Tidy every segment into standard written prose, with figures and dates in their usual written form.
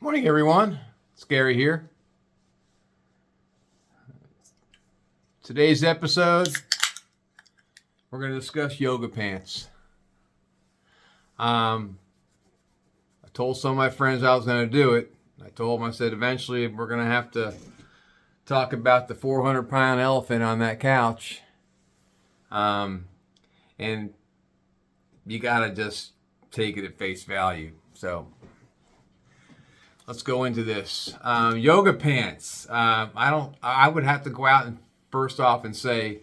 Morning, everyone. It's Gary here. Today's episode, we're going to discuss yoga pants. I told some of my friends I was going to do it. I said, eventually we're going to have to talk about the 400-pound elephant on that couch. And you got to just take it at face value. So let's go into this. Yoga pants. I would have to go out and first off and say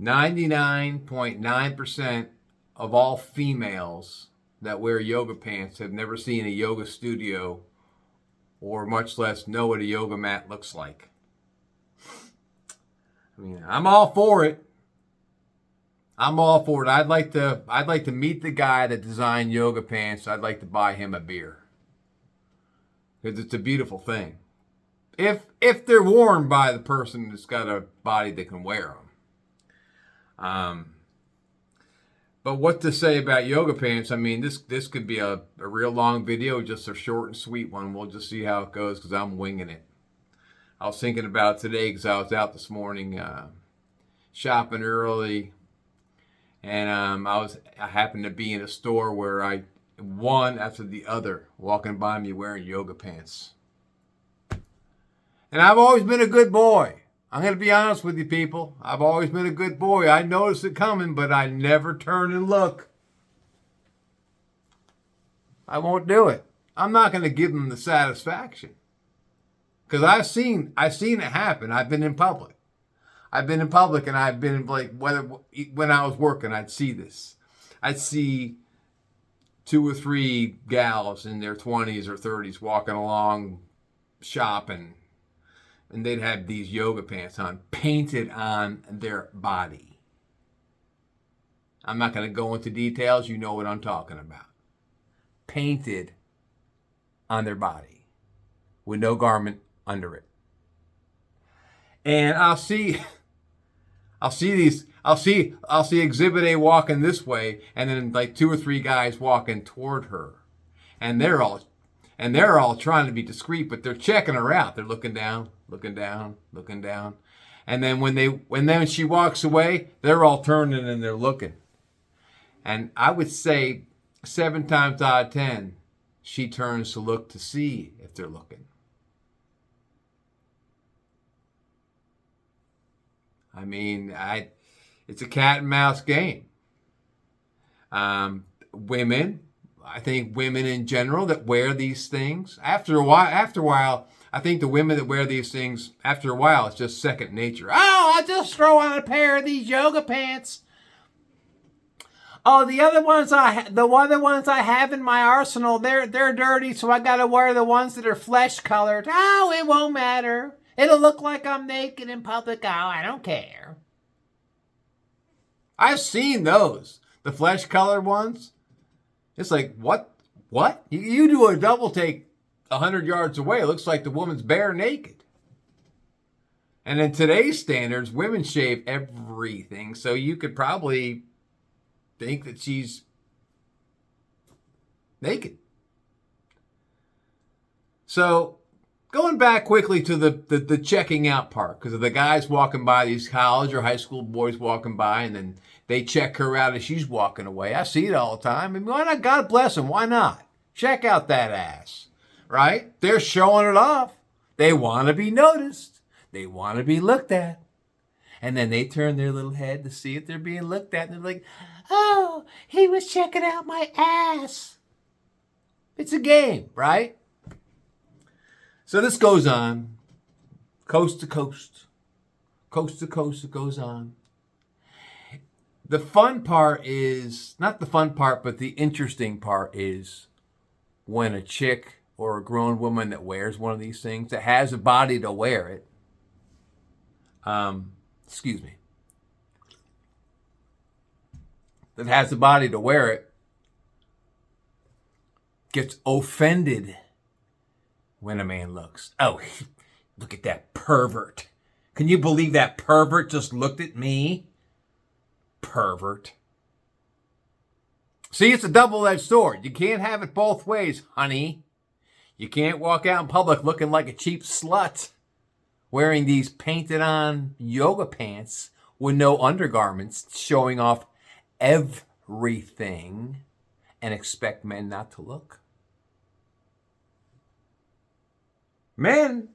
99.9% of all females that wear yoga pants have never seen a yoga studio or much less know what a yoga mat looks like. I mean, I'm all for it. I'd like to meet the guy that designed yoga pants. I'd like to buy him a beer. Because it's a beautiful thing. If they're worn by the person that's got a body that can wear them. But what to say about yoga pants? I mean, this could be a real long video, just a short and sweet one. We'll just see how it goes because I'm winging it. I was thinking about it today because I was out this morning shopping early. And I happened to be in a store where one after the other walking by me wearing yoga pants. And I've always been a good boy. I'm going to be honest with you people. I've always been a good boy. I noticed it coming, but I never turn and look. I won't do it. I'm not going to give them the satisfaction. Because I've seen it happen. I've been in public. And I've been like, when I was working, I'd see this. I'd see 2 or 3 gals in their 20s or 30s walking along shopping, and they'd have these yoga pants on, painted on their body. I'm not going to go into details. You know what I'm talking about. Painted on their body with no garment under it. And I'll see Exhibit A walking this way, and then like 2 or 3 guys walking toward her, and they're all trying to be discreet, but they're checking her out. They're looking down, and then when she walks away, they're all turning and they're looking. And I would say 7 times out of 10, she turns to look to see if they're looking. I mean, it's a cat and mouse game. Women, I think women in general that wear these things, after a while, I think the women that wear these things, after a while, it's just second nature. Oh, I'll just throw on a pair of these yoga pants. Oh, the other ones I have in my arsenal, they're dirty, so I gotta wear the ones that are flesh colored. Oh, it won't matter. It'll look like I'm naked in public. Oh, I don't care. I've seen those. The flesh-colored ones. It's like, what? What? You do a double take 100 yards away. It looks like the woman's bare naked. And in today's standards, women shave everything. So you could probably think that she's naked. So going back quickly to the checking out part, because of the guys walking by, these college or high school boys walking by, and then they check her out as she's walking away. I see it all the time. I mean, why not? God bless them. Why not? Check out that ass, right? They're showing it off. They want to be noticed. They want to be looked at. And then they turn their little head to see if they're being looked at, and they're like, oh, he was checking out my ass. It's a game, right? So this goes on, coast to coast it goes on. The fun part is, not the fun part, but the interesting part is when a chick or a grown woman that wears one of these things, that has a body to wear it, that has the body to wear it, gets offended when a man looks. Oh, look at that pervert. Can you believe that pervert just looked at me? Pervert. See, it's a double-edged sword. You can't have it both ways, honey. You can't walk out in public looking like a cheap slut, wearing these painted on yoga pants with no undergarments, showing off everything, and expect men not to look. Men,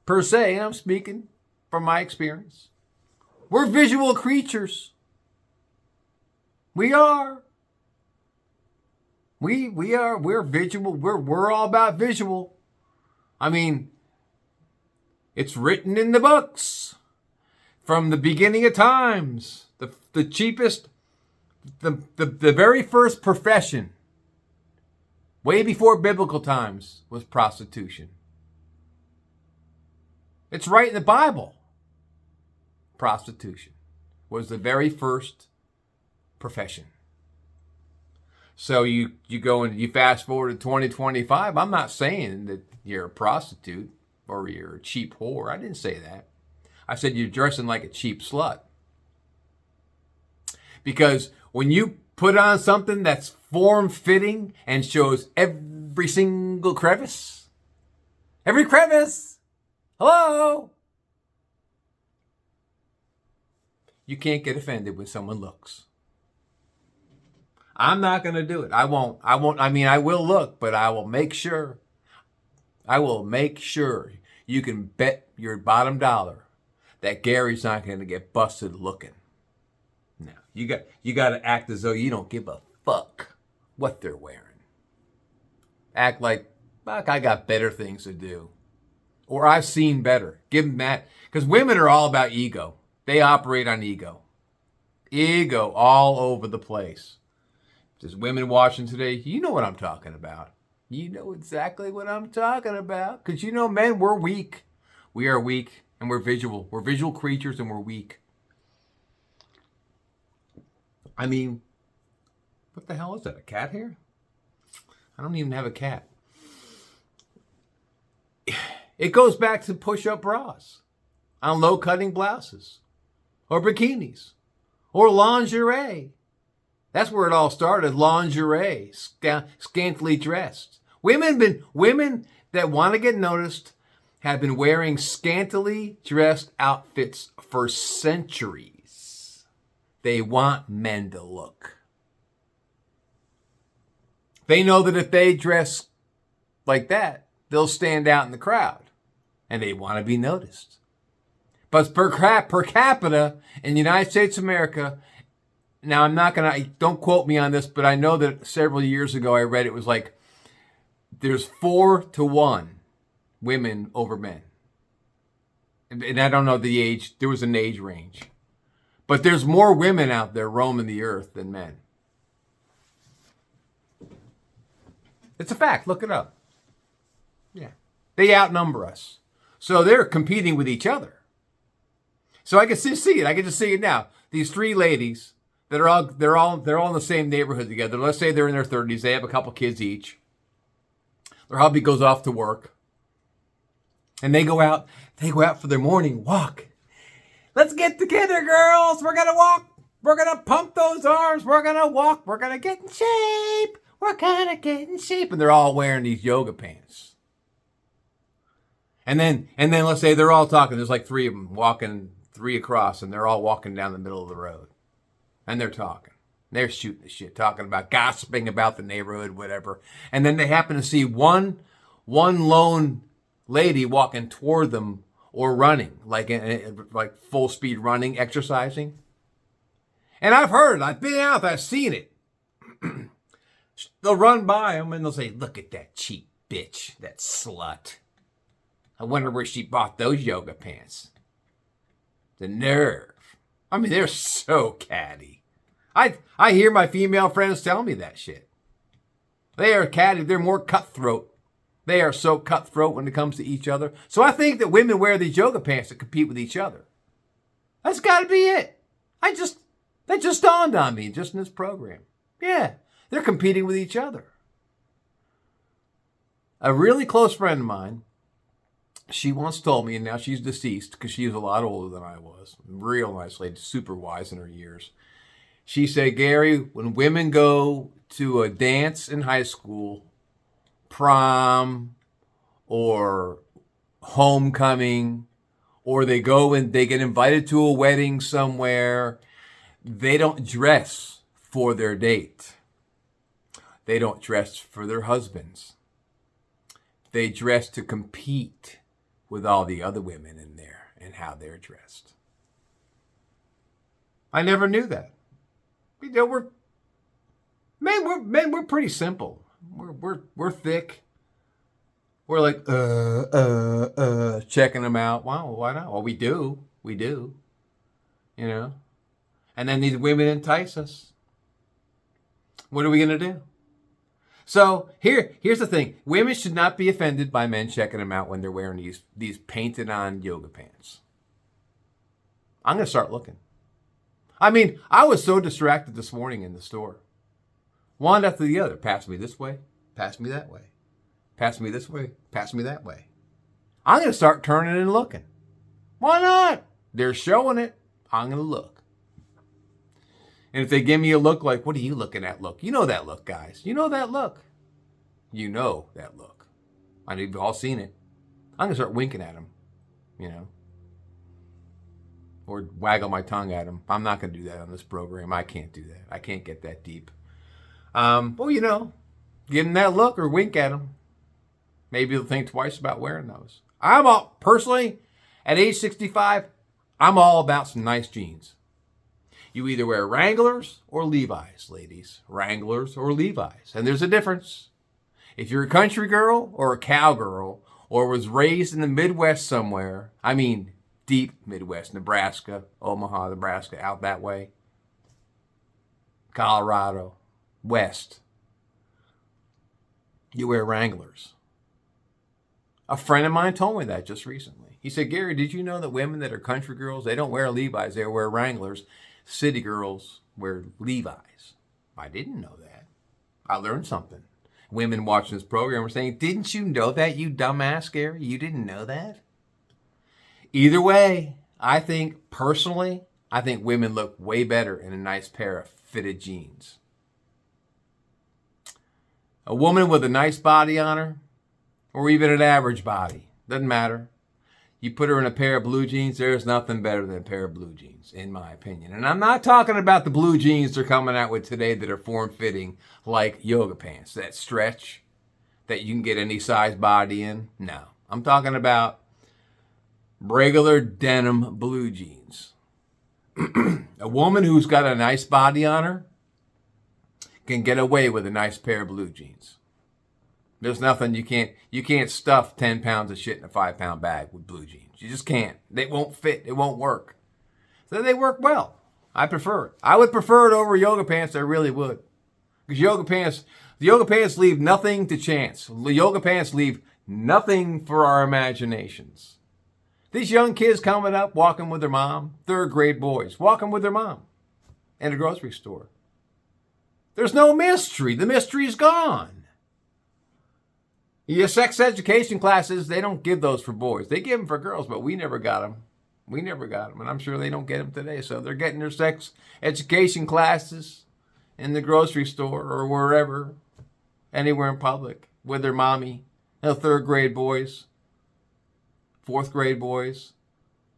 per se, and I'm speaking from my experience, we're visual creatures. We are. We're visual. We're all about visual. I mean, it's written in the books from the beginning of times. The cheapest, the very first profession, way before biblical times, was prostitution. It's right in the Bible. Prostitution was the very first profession. So you go and you fast forward to 2025. I'm not saying that you're a prostitute or you're a cheap whore. I didn't say that. I said you're dressing like a cheap slut. Because when you put on something that's form-fitting and shows every single crevice, hello, you can't get offended when someone looks. I'm not going to do it. I won't. I mean, I will look, but I will make sure. You can bet your bottom dollar that Gary's not going to get busted looking. No, you got to act as though you don't give a fuck what they're wearing. Act like, fuck, I got better things to do. Or I've seen better. Give them that. Because women are all about ego. They operate on ego. Ego all over the place. There's women watching today. You know what I'm talking about. You know exactly what I'm talking about. Because you know, men, we're weak. We are weak and we're visual. We're visual creatures and we're weak. I mean, what the hell is that? A cat here? I don't even have a cat. It goes back to push-up bras on low-cutting blouses or bikinis or lingerie. That's where it all started, lingerie, scantily dressed. Women that want to get noticed have been wearing scantily dressed outfits for centuries. They want men to look. They know that if they dress like that, they'll stand out in the crowd, and they want to be noticed. But per capita in the United States of America, now I'm not going to, don't quote me on this, but I know that several years ago I read it was like there's 4-1 women over men. And I don't know the age, there was an age range. But there's more women out there roaming the earth than men. It's a fact. Look it up. Yeah. They outnumber us. So they're competing with each other. So I can see it. I can just see it now. These three ladies that are they're all in the same neighborhood together. Let's say they're in their 30s. They have a couple kids each. Their hubby goes off to work. And they go out for their morning walk. Let's get together, girls. We're going to walk. We're going to pump those arms. We're going to walk. We're going to get in shape. We're going to get in shape. And they're all wearing these yoga pants. And then let's say they're all talking. There's like three of them walking, three across, and they're all walking down the middle of the road. And they're talking. They're shooting the shit, talking about, gossiping about the neighborhood, whatever. And then they happen to see one lone lady walking toward them or running, like full speed running, exercising. And I've been out, I've seen it. They'll run by them and they'll say, look at that cheap bitch, that slut. I wonder where she bought those yoga pants. The nerve. I mean, they're so catty. I hear my female friends tell me that shit. They are catty. They're more cutthroat. They are so cutthroat when it comes to each other. So I think that women wear these yoga pants to compete with each other. That's got to be it. That just dawned on me just in this program. Yeah, they're competing with each other. A really close friend of mine, she once told me, and now she's deceased because she was a lot older than I was. Real nice lady, super wise in her years. She said, Gary, when women go to a dance in high school, prom, or homecoming, or they go and they get invited to a wedding somewhere, they don't dress for their date. They don't dress for their husbands. They dress to compete with all the other women in there and how they're dressed. I never knew that. You know, we're pretty simple. We're thick. We're like checking them out. Wow, why not? Well, we do, you know. And then these women entice us. What are we gonna do? So here's the thing: women should not be offended by men checking them out when they're wearing these painted on yoga pants. I'm gonna start looking. I mean, I was so distracted this morning in the store. One after the other. Pass me this way, pass me that way. Pass me this way, pass me that way. I'm going to start turning and looking. Why not? They're showing it. I'm going to look. And if they give me a look like, what are you looking at? Look. You know that look, guys. You know that look. You know that look. I know you've all seen it. I'm going to start winking at them, you know. Or waggle my tongue at them. I'm not going to do that on this program. I can't do that. I can't get that deep. Well, you know, give them that look or wink at them. Maybe they'll think twice about wearing those. Personally, at age 65, I'm all about some nice jeans. You either wear Wranglers or Levi's, ladies. Wranglers or Levi's. And there's a difference. If you're a country girl or a cowgirl or was raised in the Midwest somewhere, I mean deep Midwest, Nebraska, Omaha, Nebraska, out that way, Colorado, West, you wear Wranglers. A friend of mine told me that just recently. He said, Gary, did you know that women that are country girls, they don't wear Levi's, they wear Wranglers. City girls wear Levi's. I didn't know that. I learned something. Women watching this program were saying, didn't you know that, you dumbass, Gary? You didn't know that? Either way, I think, personally, I think women look way better in a nice pair of fitted jeans. A woman with a nice body on her, or even an average body, doesn't matter. You put her in a pair of blue jeans, there's nothing better than a pair of blue jeans, in my opinion. And I'm not talking about the blue jeans they're coming out with today that are form-fitting like yoga pants, that stretch, that you can get any size body in. No, I'm talking about regular denim blue jeans. A woman who's got a nice body on her can get away with a nice pair of blue jeans. There's nothing you can't stuff 10 pounds of shit in a 5-pound bag with blue jeans. You just can't. They won't fit. It won't work. So they work well. I prefer it. I would prefer it over yoga pants. I really would. Because the yoga pants leave nothing to chance. The yoga pants leave nothing for our imaginations. These young kids coming up, walking with their mom, 3rd grade boys, walking with their mom in a grocery store. There's no mystery. The mystery's gone. Your sex education classes, they don't give those for boys. They give them for girls, but we never got them. We never got them, and I'm sure they don't get them today. So they're getting their sex education classes in the grocery store or wherever, anywhere in public, with their mommy. The 3rd grade boys, 4th grade boys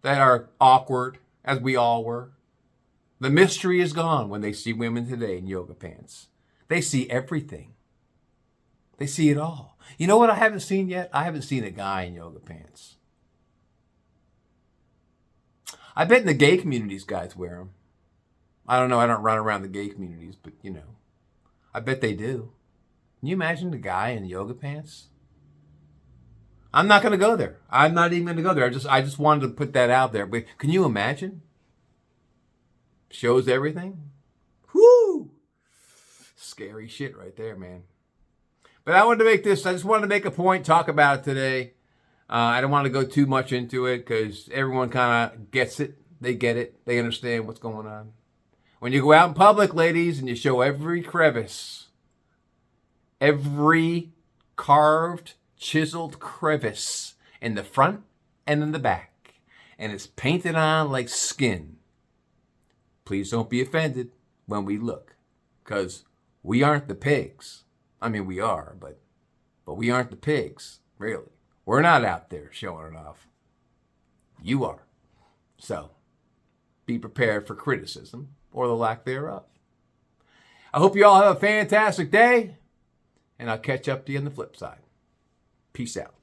that are awkward, as we all were. The mystery is gone when they see women today in yoga pants. They see everything. They see it all. You know what I haven't seen yet? I haven't seen a guy in yoga pants. I bet in the gay communities guys wear them. I don't know. I don't run around the gay communities, but you know, I bet they do. Can you imagine the guy in yoga pants? I'm not going to go there. I'm not even going to go there. I just wanted to put that out there. But can you imagine? Shows everything. Whoo! Scary shit right there, man. But I just wanted to make a point, talk about it today. I don't want to go too much into it because everyone kind of gets it. They get it. They understand what's going on. When you go out in public, ladies, and you show every crevice, every carved, chiseled crevice in the front and in the back, and it's painted on like skin, please don't be offended when we look, because we aren't the pigs. I mean, we are, but we aren't the pigs, really. We're not out there showing it off. You are. So be prepared for criticism or the lack thereof. I hope you all have a fantastic day, and I'll catch up to you on the flip side. Peace out.